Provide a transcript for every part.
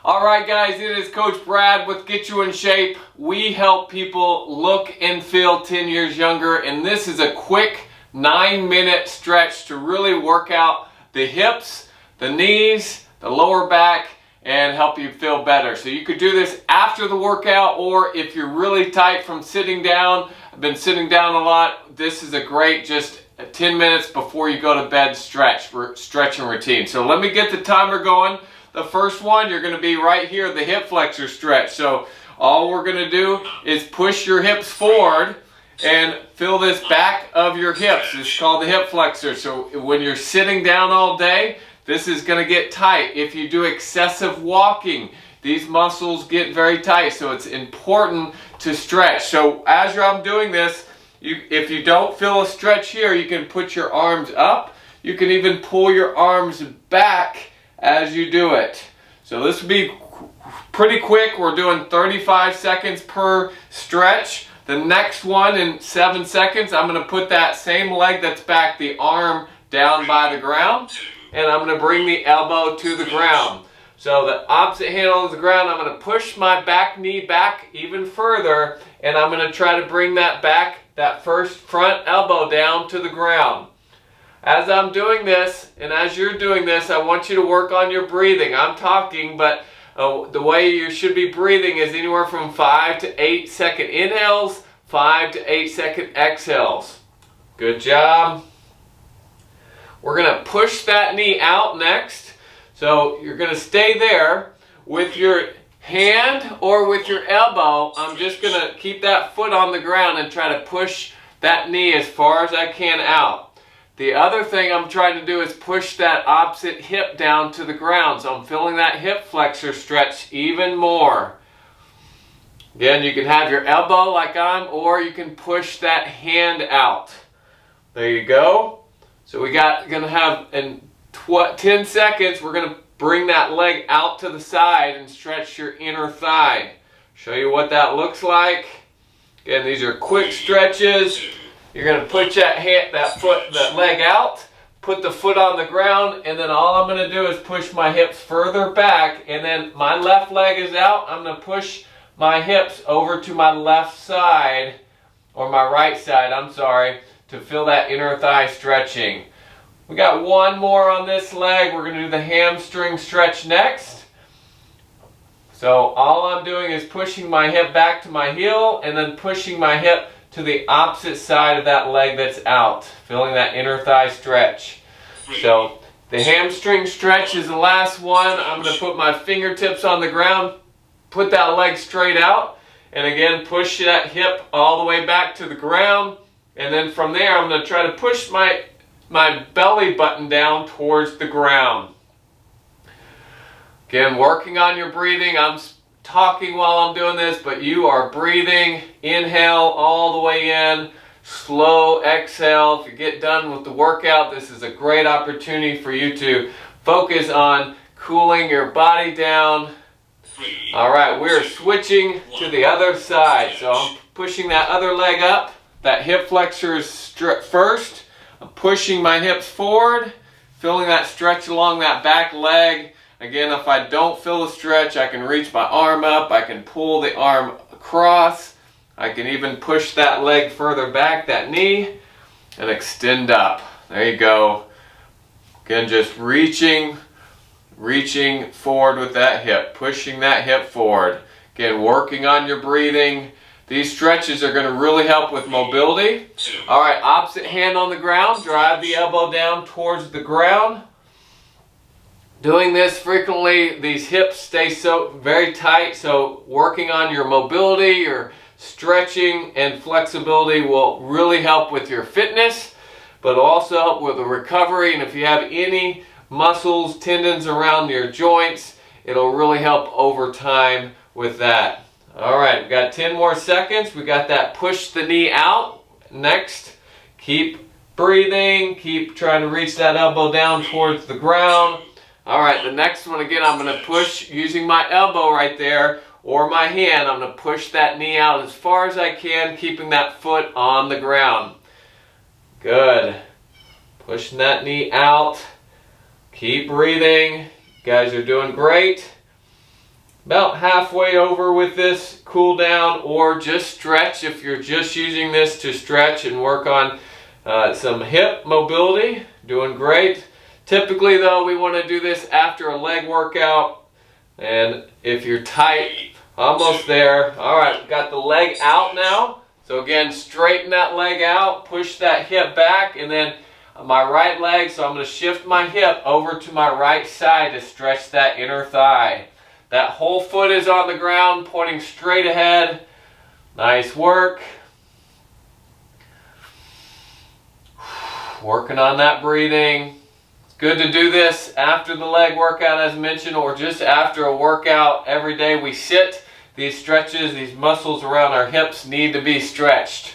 Alright guys, it is Coach Brad with Get You in Shape. We help people look and feel 10 years younger, and this is a quick 9-minute stretch to really work out the hips, the knees, the lower back, and help you feel better. So you could do this after the workout, or if you're really tight from sitting down, I've been sitting down a lot, this is a great just 10 minutes before you go to bed stretching routine. So let me get the timer going. The first one, you're going to be right here, the hip flexor stretch. So all we're going to do is push your hips forward and feel this back of your hips. It's called the hip flexor. So when you're sitting down all day, this is going to get tight. If you do excessive walking, these muscles get very tight. So it's important to stretch. So as I'm doing this, if you don't feel a stretch here, you can put your arms up. You can even pull your arms back as you do it. So this will be pretty quick. We're doing 35 seconds per stretch. The next one in 7 seconds, I'm going to put that same leg that's back, the arm down by the ground, and I'm going to bring the elbow to the ground. So the opposite hand on the ground, I'm going to push my back knee back even further, and I'm going to try to bring that back, that first front elbow down to the ground. As I'm doing this, and as you're doing this, I want you to work on your breathing. I'm talking, but the way you should be breathing is anywhere from 5 to 8 second inhales, 5 to 8 second exhales. Good job. We're going to push that knee out next. So you're going to stay there with your hand or with your elbow. I'm just going to keep that foot on the ground and try to push that knee as far as I can out. The other thing I'm trying to do is push that opposite hip down to the ground. So I'm feeling that hip flexor stretch even more. Again, you can have your elbow like or you can push that hand out. There you go. So we gonna have in 10 seconds, we're gonna bring that leg out to the side and stretch your inner thigh. Show you what that looks like. Again, these are quick stretches. You're going to put that leg out, put the foot on the ground, and then all I'm going to do is push my hips further back, and then my left leg is out. I'm going to push my hips over to my left side, or my right side, I'm sorry, to feel that inner thigh stretching. We got one more on this leg. We're going to do the hamstring stretch next. So all I'm doing is pushing my hip back to my heel, and then pushing my hip to the opposite side of that leg that's out, feeling that inner thigh stretch. So the hamstring stretch is the last one. I'm going to put my fingertips on the ground, put that leg straight out, and again push that hip all the way back to the ground, and then from there I'm going to try to push my belly button down towards the ground. Again, working on your breathing. I'm talking while I'm doing this, but you are breathing. Inhale all the way in, slow exhale. If you get done with the workout, this is a great opportunity for you to focus on cooling your body down. All right, we're switching to the other side. So I'm pushing that other leg up. That hip flexor is first. I'm pushing my hips forward, feeling that stretch along that back leg. Again, if I don't feel the stretch, I can reach my arm up, I can pull the arm across, I can even push that leg further back, that knee, and extend up. There you go. Again, just reaching forward with that hip, pushing that hip forward. Again, working on your breathing. These stretches are going to really help with mobility. All right, opposite hand on the ground, drive the elbow down towards the ground. Doing this frequently, these hips stay so very tight, so working on your mobility, your stretching and flexibility will really help with your fitness, but also help with the recovery. And if you have any muscles, tendons around your joints, it'll really help over time with that. All right, we got 10 more seconds. We got that push the knee out. Next, keep breathing, keep trying to reach that elbow down towards the ground. All right, the next one, again, I'm going to push using my elbow right there or my hand. I'm going to push that knee out as far as I can, keeping that foot on the ground. Good. Pushing that knee out. Keep breathing. You guys are doing great. about halfway over with this cool down, or just stretch if you're just using this to stretch and work on some hip mobility. Doing great. Typically though, we want to do this after a leg workout, and if you're tight, almost there. All right, got the leg out now. So again, straighten that leg out, push that hip back, and then my right leg, so I'm going to shift my hip over to my right side to stretch that inner thigh. That whole foot is on the ground, pointing straight ahead. Nice work. Working on that breathing. It's good to do this after the leg workout, as mentioned, or just after a workout. Every day we sit. These stretches, these muscles around our hips need to be stretched.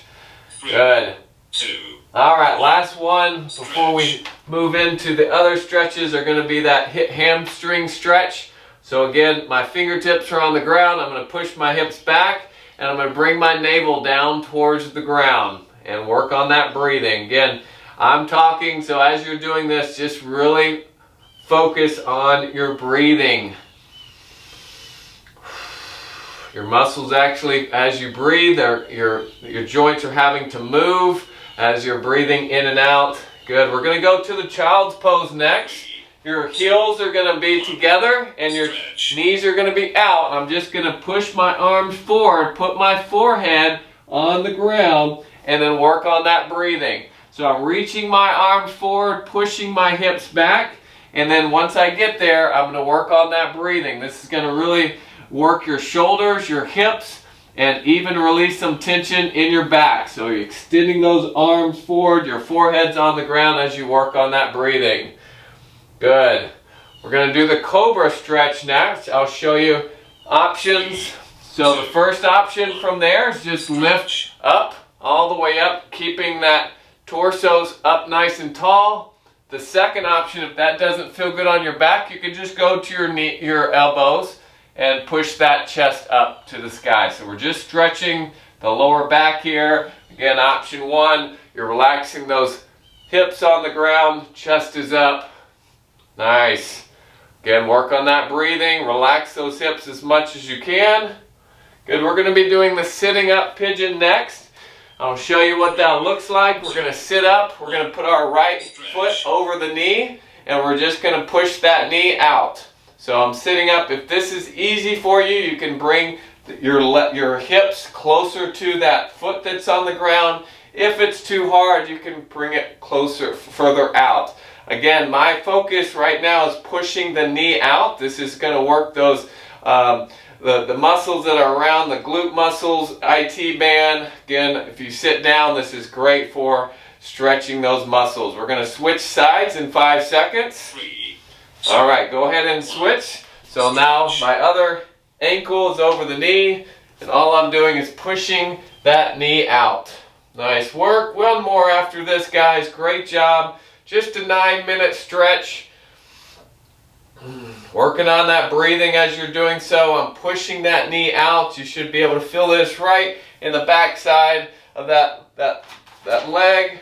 Good. 2. All right, last one before we move into the other stretches are going to be that hamstring stretch. So again, my fingertips are on the ground. I'm going to push my hips back, and I'm going to bring my navel down towards the ground and work on that breathing. Again, I'm talking, so as you're doing this, just really focus on your breathing. Your muscles actually, as you breathe, your joints are having to move as you're breathing in and out. Good. We're going to go to the child's pose next. Your heels are going to be together and your knees are going to be out. I'm just going to push my arms forward, put my forehead on the ground, and then work on that breathing. So I'm reaching my arms forward, pushing my hips back, and then once I get there, I'm going to work on that breathing. This is going to really work your shoulders, your hips, and even release some tension in your back. So you're extending those arms forward, your forehead's on the ground as you work on that breathing. Good. We're going to do the Cobra stretch next. I'll show you options. So the first option from there is just lift up, all the way up, keeping that torsos up nice and tall. The second option, if that doesn't feel good on your back, you can just go to your elbows and push that chest up to the sky. So we're just stretching the lower back here. Again, option one, you're relaxing those hips on the ground, chest is up. Nice. Again, work on that breathing. Relax those hips as much as you can. Good. We're going to be doing the sitting up pigeon next. I'll show you what that looks like. We're going to sit up. We're going to put our right foot over the knee, and we're just going to push that knee out. So I'm sitting up. If this is easy for you, you can bring your hips closer to that foot that's on the ground. If it's too hard, you can bring it closer, further out. Again, my focus right now is pushing the knee out. This is going to work those the muscles that are around the glute muscles, IT band. Again, if you sit down, this is great for stretching those muscles. We're going to switch sides in 5 seconds. All right, go ahead and switch. So now my other ankle is over the knee, and all I'm doing is pushing that knee out. Nice work. One more after this, guys. Great job. Just a 9-minute stretch. Working on that breathing as you're doing so. I'm pushing that knee out. You should be able to feel this right in the back side of that leg.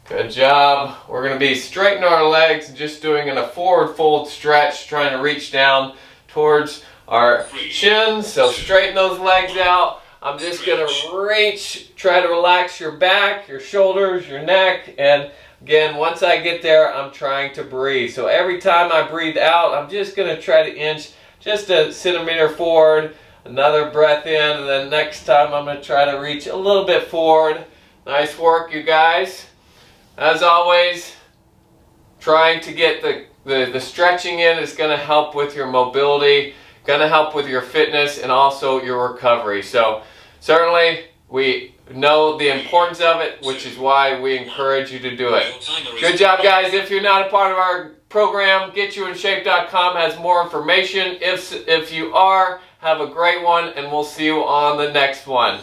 Good job. We're going to be straightening our legs and just doing a forward fold stretch, trying to reach down towards our shins. So straighten those legs out. I'm just going to reach, try to relax your back, your shoulders, your neck, and again, once I get there, I'm trying to breathe. So every time I breathe out, I'm just going to try to inch just a centimeter forward, another breath in, and then next time I'm going to try to reach a little bit forward. Nice work, you guys. As always, trying to get the stretching in is going to help with your mobility, going to help with your fitness, and also your recovery. So certainly, we know the importance of it, which is why we encourage you to do it. Good job, guys. If you're not a part of our program, GetYouInShape.com has more information. If you are, have a great one, and we'll see you on the next one.